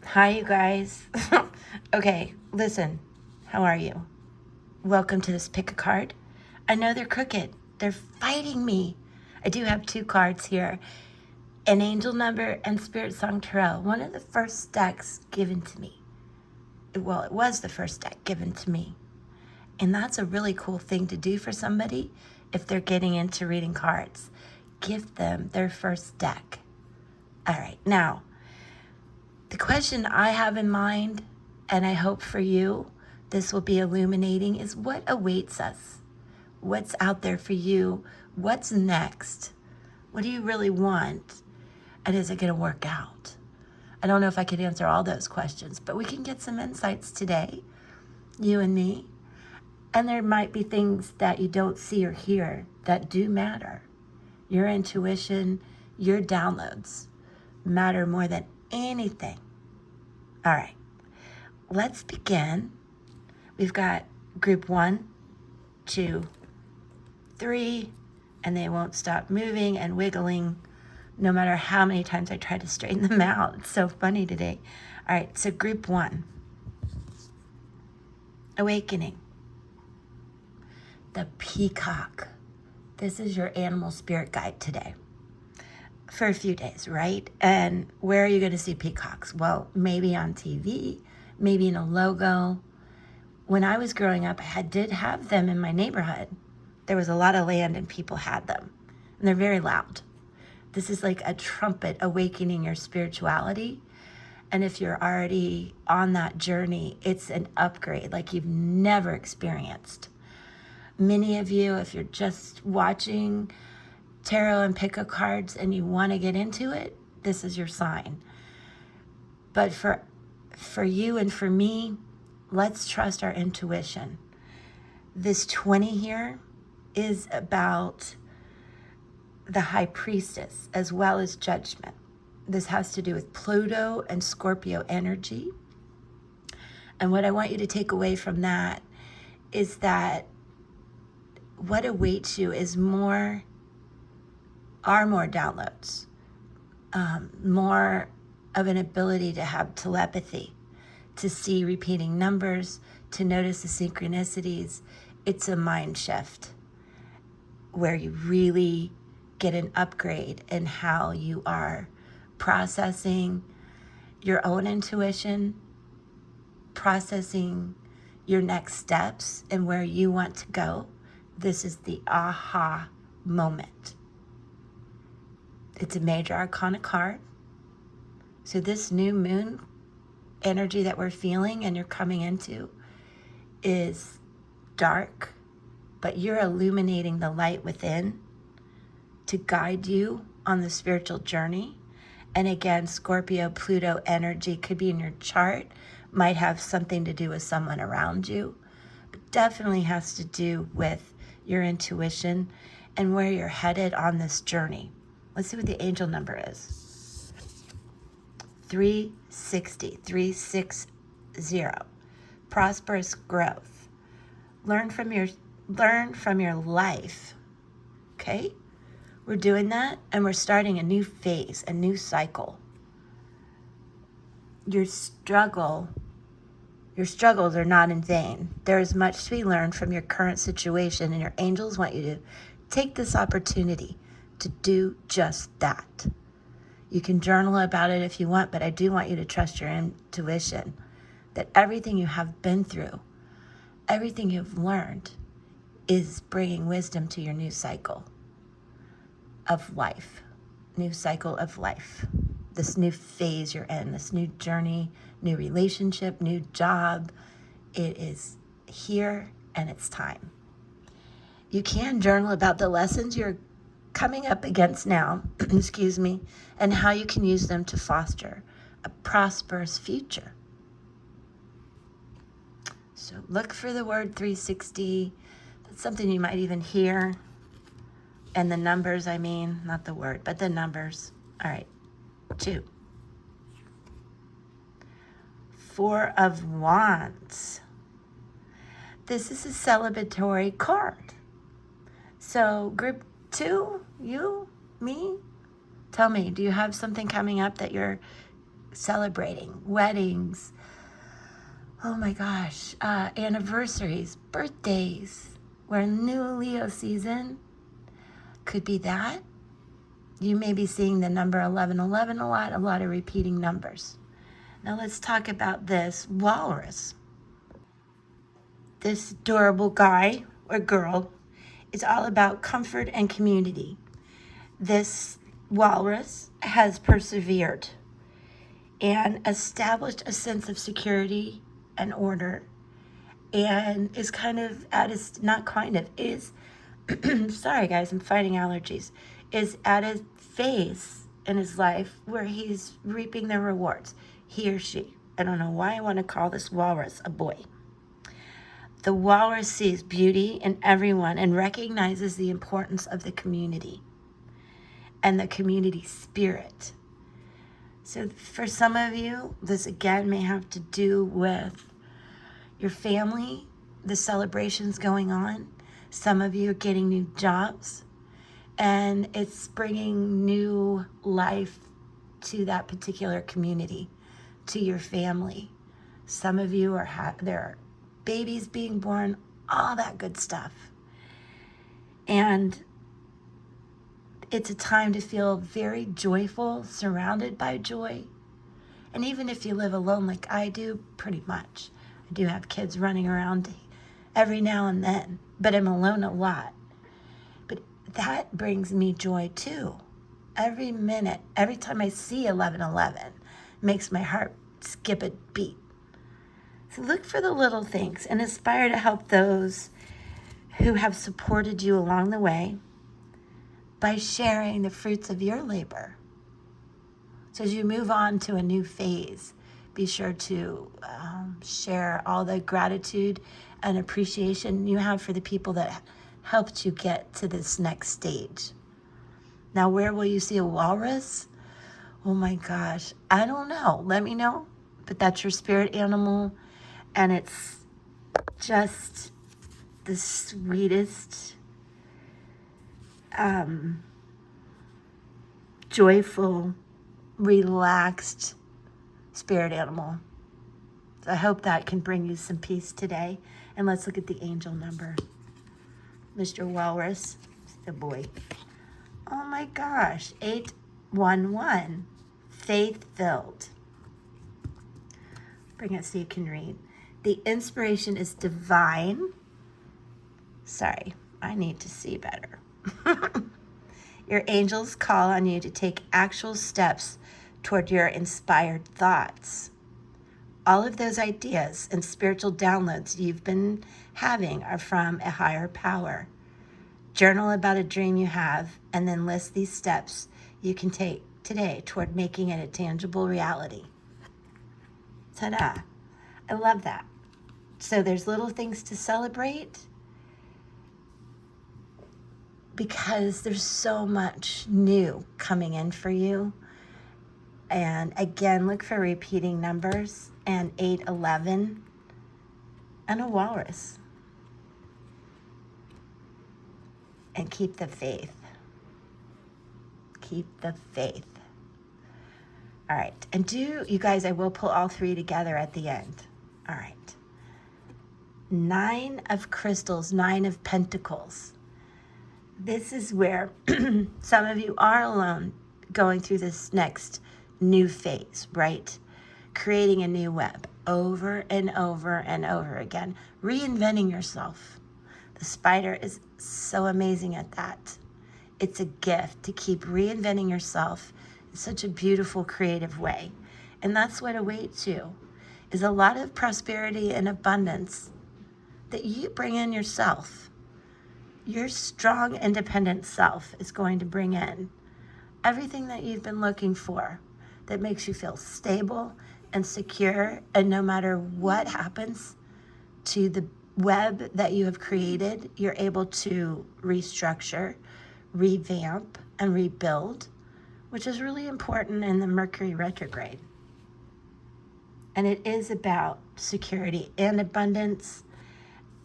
Hi, you guys. Okay, listen. How are you? Welcome to this pick a card. I know they're crooked. They're fighting me. I do have two cards here, an angel number and spirit song tarot. One of the first decks given to me. Well, it was the first deck given to me. And that's a really cool thing to do for somebody if they're getting into reading cards. Give them their first deck. All right, now, the question I have in mind, and I hope for you, this will be illuminating, is what awaits us? What's out there for you? What's next? What do you really want? And is it going to work out? I don't know if I could answer all those questions, but we can get some insights today, you and me. And there might be things that you don't see or hear that do matter. Your intuition, your downloads matter more than anything. All right, let's begin. We've got group 1, 2, 3, and they won't stop moving and wiggling no matter how many times I try to straighten them out. It's so funny today. All right, so group 1, awakening. The peacock. This is your animal spirit guide today for a few days, right? And where are you going to see peacocks? Well, maybe on TV, maybe in a logo. When I was growing up, I did have them in my neighborhood. There was a lot of land and people had them. And they're very loud. This is like a trumpet awakening your spirituality. And if you're already on that journey, it's an upgrade like you've never experienced. Many of you, if you're just watching tarot and pick-a cards and you want to get into it, this is your sign. But for you and for me, let's trust our intuition. This 20 here is about the high priestess as well as judgment. This has to do with Pluto and Scorpio energy. And what I want you to take away from that is that what awaits you is more downloads, more of an ability to have telepathy, to see repeating numbers, to notice the synchronicities. It's a mind shift where you really get an upgrade in how you are processing your own intuition, processing your next steps and where you want to go. This is the aha moment. It's a major arcana card. So this new moon energy that we're feeling and you're coming into is dark, but you're illuminating the light within to guide you on the spiritual journey. And again, Scorpio, Pluto energy could be in your chart, might have something to do with someone around you, but definitely has to do with your intuition and where you're headed on this journey. Let's see what the angel number is. 360. Prosperous growth. Learn from your life. Okay? We're doing that and we're starting a new phase, a new cycle. Your struggles are not in vain. There is much to be learned from your current situation, and your angels want you to take this opportunity to do just that. You can journal about it if you want, but I do want you to trust your intuition that everything you have been through, everything you've learned is bringing wisdom to your new cycle of life, this new phase you're in, this new journey, new relationship, new job. It is here and it's time. You can journal about the lessons you're coming up against now, excuse me, and how you can use them to foster a prosperous future. So look for the word 360. That's something you might even hear. And the numbers, I mean, not the word, but the numbers. All right, 2. 4 of Wands. This is a celebratory card. So group 2, you, me, tell me, do you have something coming up that you're celebrating weddings. Oh my gosh, anniversaries, birthdays. We're in new Leo season. Could be that. You may be seeing the number 1111 a lot of repeating numbers. Now let's talk about this walrus. This adorable guy or girl is all about comfort and community. This walrus has persevered and established a sense of security and order, and is kind of at his, not kind of, is, sorry guys, I'm fighting allergies, is at a phase in his life where he's reaping the rewards. He or she. I don't know why I want to call this walrus a boy. The walrus sees beauty in everyone and recognizes the importance of the community and the community spirit. So for some of you, this again may have to do with your family, the celebrations going on. Some of you are getting new jobs, and it's bringing new life to that particular community, to your family. Some of you are there are babies being born, all that good stuff. And it's a time to feel very joyful, surrounded by joy. And even if you live alone like I do, pretty much. I do have kids running around every now and then, but I'm alone a lot. But that brings me joy too. Every minute, every time I see 1111, makes my heart skip a beat. So look for the little things and aspire to help those who have supported you along the way by sharing the fruits of your labor. So as you move on to a new phase, be sure to share all the gratitude and appreciation you have for the people that helped you get to this next stage. Now, where will you see a walrus? Oh my gosh, I don't know. Let me know. But that's your spirit animal, and it's just the sweetest, joyful, relaxed spirit animal. So I hope that can bring you some peace today. And let's look at the angel number. Mr. Walrus, the boy. Oh my gosh, 811, faith-filled. Bring it so you can read. The inspiration is divine. Sorry, I need to see better. Your angels call on you to take actual steps toward your inspired thoughts. All of those ideas and spiritual downloads you've been having are from a higher power. Journal about a dream you have, and then list these steps you can take today toward making it a tangible reality. Ta-da! I love that. So there's little things to celebrate, because there's so much new coming in for you. And again, look for repeating numbers, and 811 and a walrus. And keep the faith. Keep the faith. All right. And you guys, I will pull all three together at the end. All right. 9 of crystals, 9 of pentacles. This is where some of you are alone going through this next new phase, right? Creating a new web over and over and over again, reinventing yourself. The spider is so amazing at that. It's a gift to keep reinventing yourself in such a beautiful, creative way. And that's what awaits you, is a lot of prosperity and abundance that you bring in yourself. Your strong, independent self is going to bring in everything that you've been looking for, that makes you feel stable and secure. And no matter what happens to the web that you have created, you're able to restructure, revamp, and rebuild, which is really important in the Mercury retrograde. And it is about security and abundance.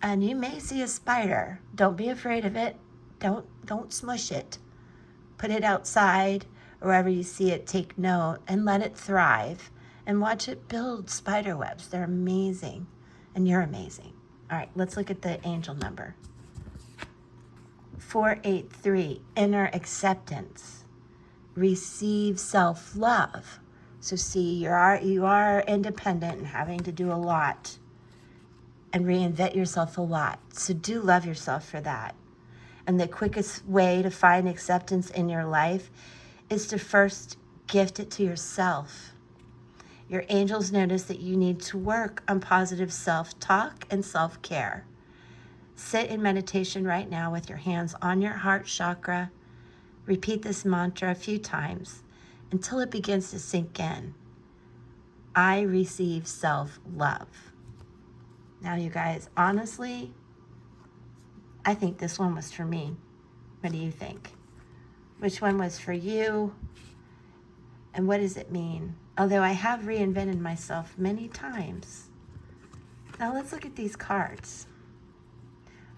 And you may see a spider. Don't be afraid of it. Don't smush it. Put it outside or wherever you see it, take note and let it thrive and watch it build spider webs. They're amazing, and you're amazing. All right, let's look at the angel number. 483, inner acceptance. Receive self-love. So see, you are independent and having to do a lot and reinvent yourself a lot. So do love yourself for that. And the quickest way to find acceptance in your life is to first gift it to yourself. Your angels notice that you need to work on positive self-talk and self-care. Sit in meditation right now with your hands on your heart chakra. Repeat this mantra a few times until it begins to sink in. I receive self-love. Now, you guys, honestly, I think this one was for me. What do you think? Which one was for you? And what does it mean? Although I have reinvented myself many times. Now let's look at these cards.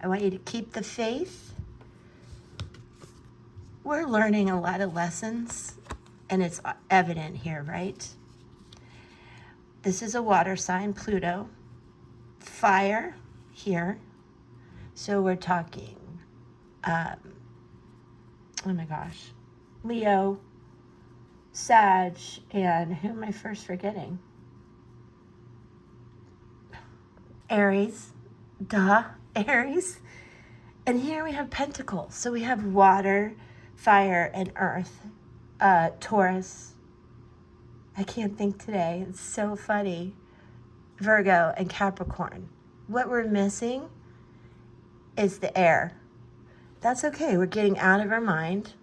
I want you to keep the faith. We're learning a lot of lessons, and it's evident here, right? This is a water sign, Pluto. Fire here. So we're talking, oh my gosh, Leo, Sag, and who am I first forgetting? Aries, Aries. And here we have Pentacles. So we have water, fire, and earth. Taurus. I can't think today. It's so funny. Virgo and Capricorn. What we're missing is the air. That's okay. We're getting out of our mind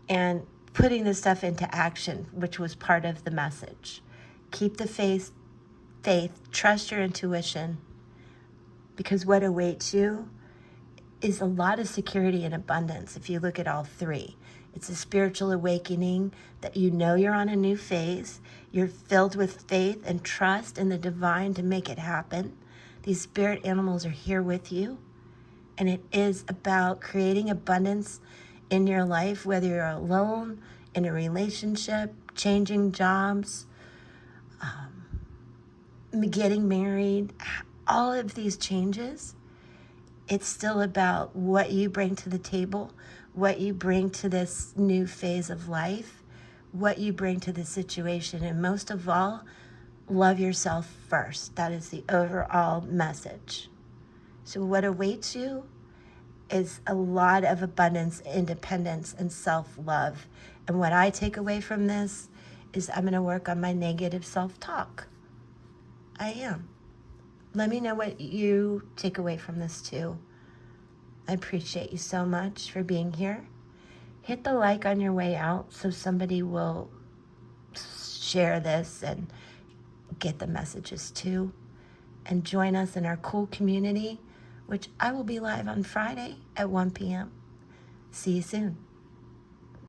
and putting this stuff into action, which was part of the message. Keep the faith, trust your intuition, because what awaits you is a lot of security and abundance. If you look at all three, it's a spiritual awakening that you know you're on a new phase. You're filled with faith and trust in the divine to make it happen. These spirit animals are here with you. And it is about creating abundance in your life, whether you're alone, in a relationship, changing jobs, getting married, all of these changes. It's still about what you bring to the table, what you bring to this new phase of life, what you bring to the situation. And most of all, love yourself first. That is the overall message. So what awaits you is a lot of abundance, independence, and self-love. And what I take away from this is I'm going to work on my negative self-talk. I am. Let me know what you take away from this too. I appreciate you so much for being here. Hit the like on your way out so somebody will share this and get the messages too. And join us in our cool community, which I will be live on Friday at 1 p.m. See you soon.